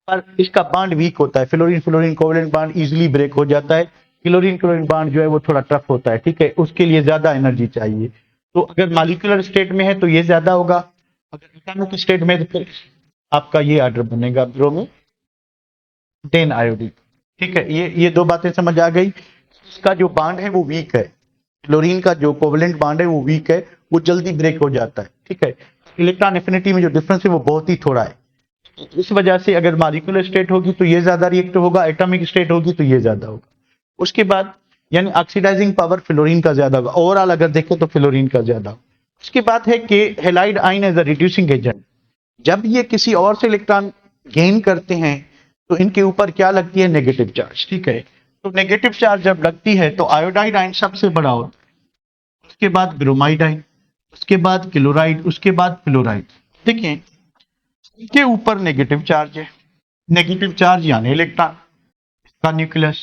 पर इसका बांड वीक होता है। Fluorine fluorine covalent bond easily break हो जाता है, क्लोरीन क्लोरीन बांड जो है वो थोड़ा टफ होता है। ठीक है, उसके लिए ज्यादा एनर्जी चाहिए। तो अगर मॉलिक्यूलर स्टेट में है तो ये ज्यादा होगा, अगर एटॉमिक स्टेट में है तो फिर आपका ये ऑर्डर बनेगा, ब्रोमो 10 आयोडीन। ठीक है, ये दो बातें समझ आ गई। इसका जो बांड है वो वीक है, क्लोरीन का जो कोवेलेंट बांड है वो वीक है, वो जल्दी ब्रेक हो जाता है। ठीक है, इलेक्ट्रॉन एफिनिटी में जो डिफरेंस है वो बहुत ही थोड़ा है। इस वजह से अगर मॉलिक्यूलर स्टेट होगी तो ये ज्यादा रिएक्टिव होगा, एटॉमिक स्टेट होगी तो ये ज्यादा होगा। उसके बाद यानी ऑक्सीडाइजिंग पावर फ्लोरीन का ज्यादा होगा, ओवरऑल अगर देखें तो फ्लोरीन का ज्यादा होगा। उसके बाद है कि halide ion as a reducing agent, जब ये किसी और से इलेक्ट्रॉन गेन करते हैं तो इनके ऊपर क्या लगती है? Negative charge. ठीक है, तो नेगेटिव चार्ज जब लगती है तो आयोडाइड आयन सबसे बड़ा होता है, उसके बाद ब्रोमाइड आयन, उसके बाद क्लोराइड, उसके बाद फ्लोराइड। देखिए, के ऊपर नेगेटिव चार्ज है, नेगेटिव चार्ज यानी इलेक्ट्रॉन, इसका न्यूक्लियस,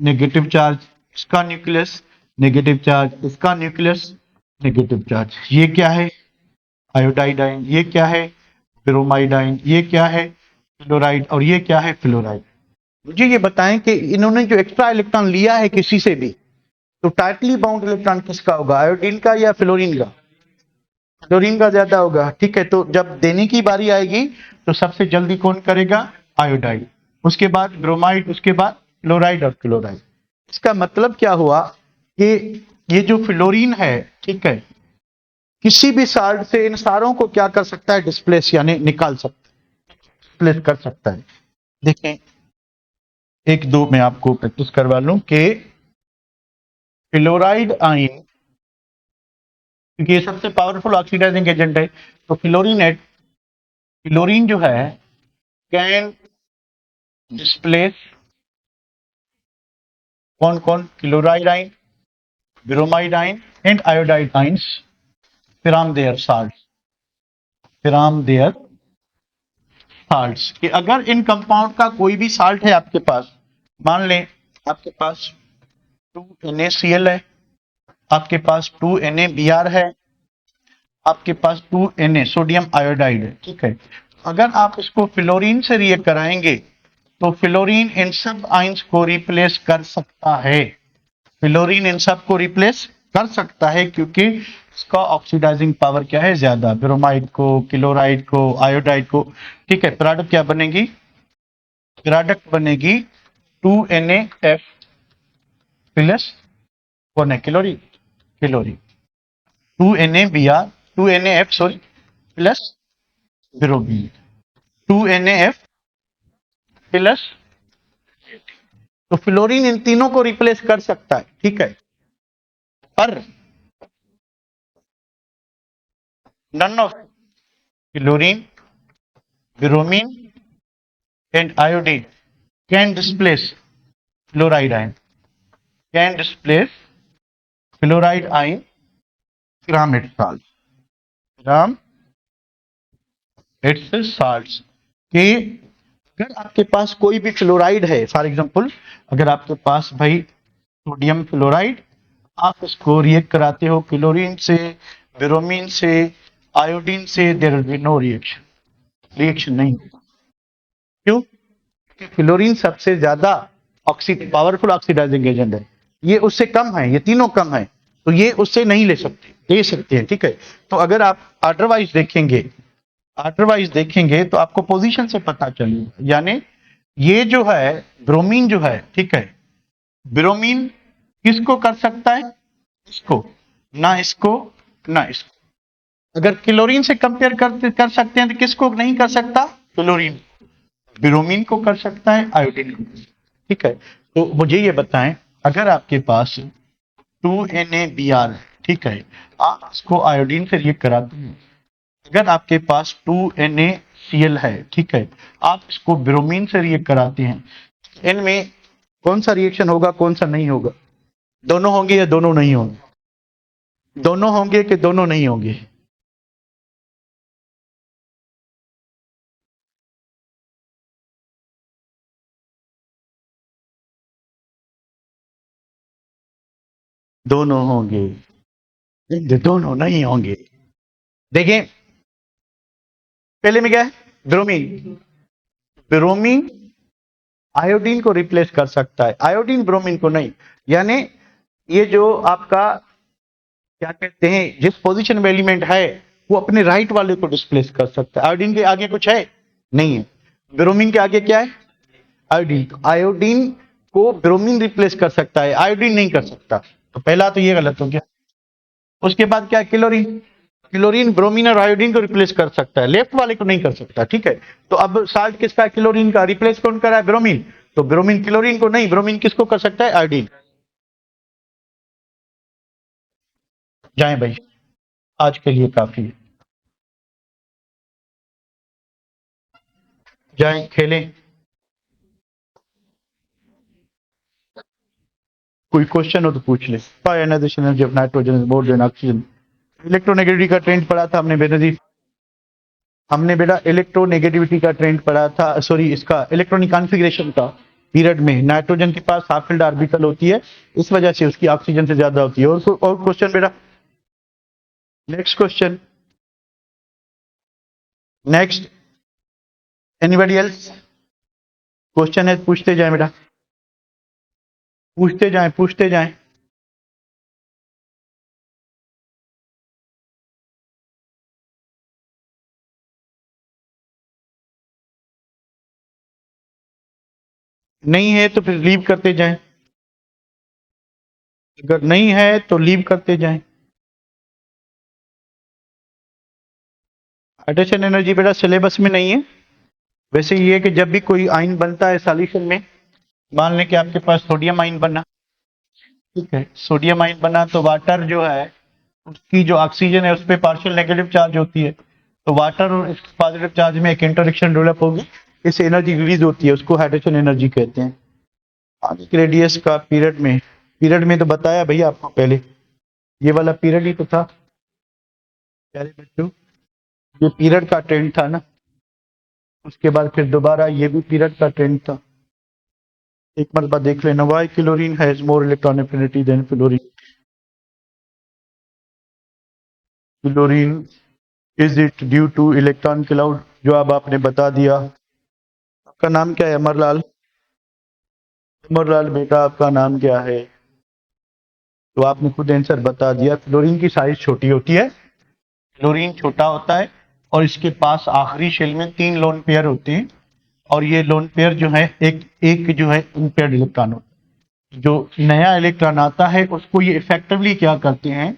नेगेटिव चार्ज इसका न्यूक्लियस, नेगेटिव चार्ज इसका न्यूक्लियस, नेगेटिव चार्ज। ये क्या है? Iodide ion. ये क्या है? Bromide ion. ये क्या है? फ्लोराइड। और ये क्या है? फ्लोराइड। मुझे ये बताएं कि इन्होंने जो एक्स्ट्रा इलेक्ट्रॉन लिया है किसी से भी, तो टाइटली बाउंड इलेक्ट्रॉन किसका होगा? आयोडीन का या फ्लोरीन का? फ्लोरीन का ज्यादा होगा, ठीक है। तो जब देने की बारी आएगी तो सबसे जल्दी कौन करेगा? आयोडाइड, उसके बाद ब्रोमाइड, उसके बाद फ्लोराइड और क्लोराइड। इसका मतलब क्या हुआ कि ये जो फ्लोरीन है, ठीक है, किसी भी साल्ट से इन सारों को क्या कर सकता है? डिस्प्लेस यानी निकाल सकता है, डिस्प्लेस कर सकता है। देखें, एक दो मैं आपको प्रैक्टिस करवा लूं कि फ्लोराइड आयन, क्योंकि ये सबसे पावरफुल ऑक्सीडाइजिंग एजेंट है, तो फ्लोरीन जो है कैन डिस्प्लेस कौन कौन? Chloride ion, bromide ion and iodide ions from their salts, from their salts. कि अगर इन कंपाउंड का कोई भी साल्ट है आपके पास, मान लें आपके पास 2NaCl है, आपके पास 2NaBr है, आपके पास 2Na सोडियम आयोडाइड है, ठीक है। अगर आप इसको फ्लोरीन से रिएक्ट कराएंगे तो फ्लोरीन इन सब आयंस को रिप्लेस कर सकता है। फ्लोरीन इन सब को रिप्लेस कर सकता है क्योंकि इसका ऑक्सीडाइजिंग पावर क्या है? ज्यादा। ब्रोमाइड को, क्लोराइड को, आयोडाइड को, ठीक है। प्रोडक्ट क्या बनेगी? प्रोडक्ट बनेगी 2NaF प्लस कौन है? Chlorine, chlorine. 2NaBr, 2NaF sorry, plus bromine, 2NaF plus. तो फ्लोरीन इन तीनों को रिप्लेस कर सकता है, ठीक है, पर none of chlorine, bromine and iodine can displace fluoride ion, can displace fluoride ion from its salts, from its salts। कि अगर आपके पास कोई भी फ्लोराइड है, फॉर एग्जांपल अगर आपके पास भाई सोडियम फ्लोराइड, आप इसको रिएक्ट कराते हो क्लोरीन से, ब्रोमीन से, आयोडीन से, there will be no reaction, reaction नहीं होगा। क्यों? क्योंकि फ्लोरीन सबसे ज्यादा पावरफुल ऑक्सीडाइजिंग एजेंट है, ये उससे कम है, ये तीनों कम है, तो ये उससे नहीं ले सकते, ले सकते हैं, ठीक है। तो अगर आप अदरवाइज देखेंगे, अदरवाइज देखेंगे तो आपको पोजीशन से पता चलेगा। यानी ये जो है ब्रोमीन जो है, ठीक है, ब्रोमीन किसको कर सकता है? इसको, ना इसको, ना इसको। अगर क्लोरीन से कंपेयर कर सकते हैं तो किसको नहीं कर सकता? क्लोरीन। ब्रोमीन को कर सकता है, आयोडीन को, ठीक है। तो मुझे ये बताएं, अगर आपके पास 2NaBr है, ठीक है, आप इसको आयोडीन से रिएक्ट कराते हैं। अगर आपके पास 2NaCl है, ठीक है, आप इसको ब्रोमीन से रिएक्ट कराते हैं, इनमें कौन सा रिएक्शन होगा, कौन सा नहीं होगा? दोनों होंगे या दोनों नहीं होंगे? दोनों होंगे कि दोनों नहीं होंगे? दोनों होंगे, दोनों नहीं होंगे। देखिए, पहले में क्या है? ब्रोमीन। ब्रोमीन आयोडीन को रिप्लेस कर सकता है, आयोडीन ब्रोमीन को नहीं। यानी ये जो आपका क्या कहते हैं, जिस पोजीशन में एलिमेंट है वो अपने राइट वाले को डिस्प्लेस कर सकता है। आयोडीन के आगे कुछ है? नहीं है। ब्रोमीन के आगे क्या है? आयोडीन। आयोडीन को ब्रोमीन रिप्लेस कर सकता है, आयोडीन नहीं कर सकता। तो पहला तो ये गलत हो गया। उसके बाद क्या है? क्लोरीन। क्लोरीन ब्रोमीन और आयोडीन को रिप्लेस कर सकता है, लेफ्ट वाले को नहीं कर सकता, ठीक है। तो अब साल्ट किसका है? क्लोरीन का। रिप्लेस कौन कर रहा है? ब्रोमीन। तो ब्रोमीन क्लोरीन को नहीं, ब्रोमीन किसको कर सकता है? आयोडीन। जाएं भाई, आज के लिए काफी है, जाएं खेलें। कोई क्वेश्चन हो तो पूछ ले। Ionization energy of nitrogen is more than oxygen. Electronegativity का ट्रेंड पढ़ा था हमने बेटा जी, हमने बेटा इलेक्ट्रोनेगेटिविटी का ट्रेंड पढ़ा था, सॉरी इसका इलेक्ट्रॉनिक कॉन्फ़िगरेशन का, पीरियड में नाइट्रोजन के पास हाफ फिल्ड ऑर्बिटल होती है, इस वजह से उसकी ऑक्सीजन से ज्यादा होती है। और क्वेश्चन बेटा, next question, next, anybody else? Question है, पूछते जाएं बेटा, पूछते जाएं, पूछते जाएं। नहीं है तो फिर लीव करते जाएं, अगर नहीं है तो लीव करते जाएं। हाइड्रोजन एनर्जी बेटा सिलेबस में नहीं है। वैसे ये है कि जब भी कोई आयन बनता है सॉल्यूशन में, मान लें कि आपके पास सोडियम आयन बना, ठीक है, सोडियम आयन बना तो वाटर जो है उसकी जो ऑक्सीजन है उस पर पार्शियल नेगेटिव चार्ज होती है, तो वाटर और इस पॉजिटिव चार्ज में एक इंटरेक्शन डेवलप होगी, इससे एनर्जी रिलीज होती है, उसको हाइड्रोजन एनर्जी कहते हैं। आगे के रेडियस का पीरियड में तो बताया भैया आपको पहले, ये वाला पीरियड ही तो था प्यारे बच्चों, ये पीरियड का ट्रेंड था ना, उसके बाद फिर दोबारा ये भी पीरियड का ट्रेंड था। एक मरतबा देख लेना, why chlorine has more electron affinity than fluorine. Chlorine, is it due to electron cloud? जो अब आपने बता दिया। आपका नाम क्या है अमरलाल? अमरलाल बेटा आपका नाम क्या है? तो आपने खुद आंसर बता दिया, क्लोरीन की साइज छोटी होती है, क्लोरीन छोटा होता है और इसके पास आखिरी शेल में 3 लोन पेयर होते हैं, और ये लोन पेयर जो है एक एक जो है अनपेयर्ड इलेक्ट्रॉन होता है। जो नया इलेक्ट्रॉन आता है उसको ये इफेक्टिवली क्या करते हैं,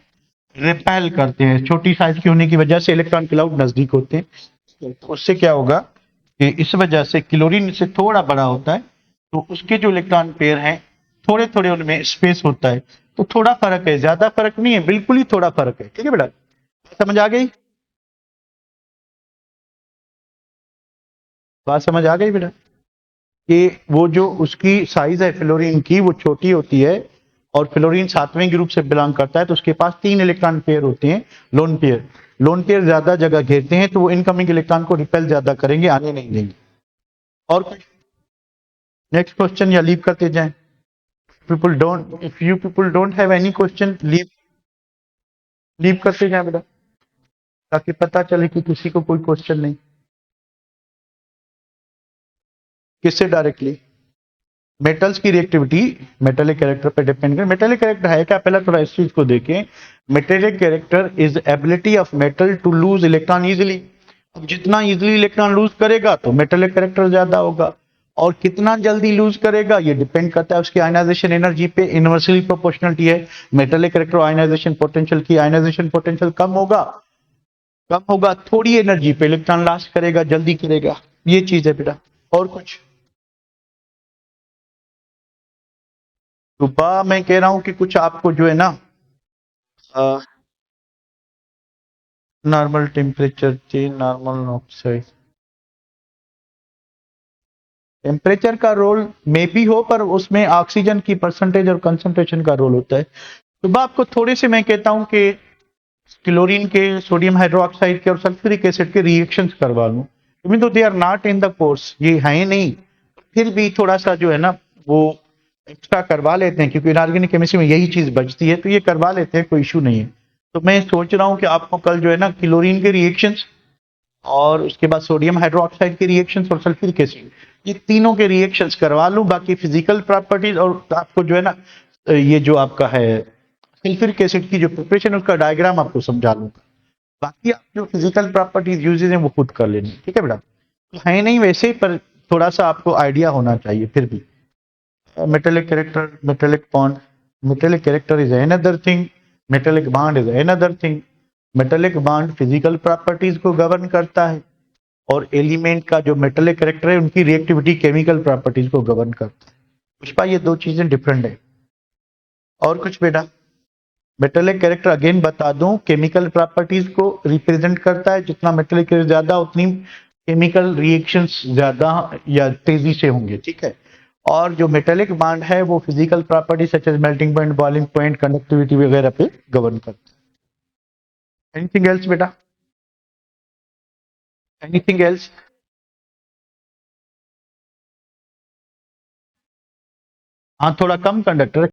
रिपेल करते हैं, छोटी साइज की होने की वजह से इलेक्ट्रॉन क्लाउड नजदीक होते हैं, तो उससे क्या होगा कि इस वजह से क्लोरीन से थोड़ा बड़ा होता है, तो उसके जो इलेक्ट्रॉन पेयर हैं थोड़े थोड़े उनमें स्पेस होता है, तो थोड़ा फर्क है, ज्यादा फर्क नहीं है, बिल्कुल ही थोड़ा फर्क है। ठीक है बेटा, समझ आ गई? बात समझ आ गई बेटा कि वो जो उसकी साइज है फ्लोरीन की वो छोटी होती है, और फ्लोरीन 7वें ग्रुप से बिलोंग करता है, तो उसके पास 3 इलेक्ट्रॉन पेयर होते हैं, लोन पेयर। लोन पेयर ज्यादा जगह घेरते हैं तो वो इनकमिंग इलेक्ट्रॉन को रिपेल ज्यादा करेंगे, आने नहीं देंगे। और कुछ? नेक्स्ट क्वेश्चन या लीव करते जाएं? People don't, if you people don't have any question, leave करते जाएं बेटा, ताकि पता चले कि किसी को कोई क्वेश्चन नहीं। किससे डायरेक्टली? मेटल्स की रिएक्टिविटी मेटेलिक कैरेक्टर पे डिपेंड करे। मेटेलिक कैरेक्टर है क्या, पहले थोड़ा इस चीज को देखें। Metallic character is ability of metal to lose electron easily. अब जितना इजिली इलेक्ट्रॉन लूज करेगा तो मेटेलिक कैरेक्टर ज्यादा होगा, और कितना जल्दी लूज करेगा ये डिपेंड करता है उसकी आयनाइजेशन एनर्जी पे, इनवर्सली प्रोपोर्शनलिटी है मेटेलिक कैरेक्टर आयनाइजेशन पोटेंशियल की। आयनाइजेशन पोटेंशियल कम होगा थोड़ी एनर्जी पे इलेक्ट्रॉन लास्ट करेगा, जल्दी करेगा, ये चीज है बेटा। और कुछ? तो मैं कह रहा हूं कि कुछ आपको जो है ना, नॉर्मल टेम्परेचर थी, नॉर्मल ऑक्साइड, टेम्परेचर का रोल मे भी हो, पर उसमें ऑक्सीजन की परसेंटेज और कंसंट्रेशन का रोल होता है। तो आपको थोड़े से मैं कहता हूं कि क्लोरीन के, सोडियम हाइड्रोक्साइड के और सल्फ्यूरिक एसिड के रिएक्शंस करवा लूं, even though they are not in the course, ये है नहीं, फिर भी थोड़ा सा जो है ना वो एक्स्ट्रा करवा लेते हैं, क्योंकि इनऑर्गेनिक केमिस्ट्री में यही चीज बचती है, तो ये करवा लेते हैं, कोई इशू नहीं है। तो मैं सोच रहा हूं कि आपको कल जो है ना क्लोरीन के रिएक्शंस, और उसके बाद सोडियम हाइड्रोक्साइड के रिएक्शंस और सल्फ्यूरिक एसिड, ये तीनों के रिएक्शंस करवा लूं। बाकी फिजिकल प्रॉपर्टीज और आपको जो है ना ये जो आपका है सल्फ्यूरिक एसिड की जो प्रिपरेशन उसका डायग्राम आपको समझा लूंगा। बाकी आप जो फिजिकल प्रॉपर्टीज यूजेज हैं वो खुद कर लेनी, ठीक है बेटा? तो है नहीं वैसे, पर थोड़ा सा आपको आइडिया होना चाहिए फिर भी। Metallic character, metallic bond, metallic character is another thing, metallic bond is another thing. Metallic bond physical properties को गवर्न करता है, और एलिमेंट का जो मेटेलिक कैरेक्टर है उनकी रिएक्टिविटी केमिकल प्रॉपर्टीज को गवर्न करता है। पुष्पा ये दो चीजें डिफरेंट है। और कुछ बेटा? मेटेलिक कैरेक्टर अगेन बता दूं केमिकल प्रॉपर्टीज को रिप्रेजेंट करता है, जितना मेटेलिक ज्यादा उतनी केमिकल रिएक्शंस ज्यादा या तेजी से होंगे, ठीक है? और जो मेटेलिक बॉन्ड है वो physical property such as melting point, boiling point, conductivity वगैरह पे गवर्न करता है। एनीथिंग एल्स बेटा? Anything else? हाँ थोड़ा कम कंडक्टर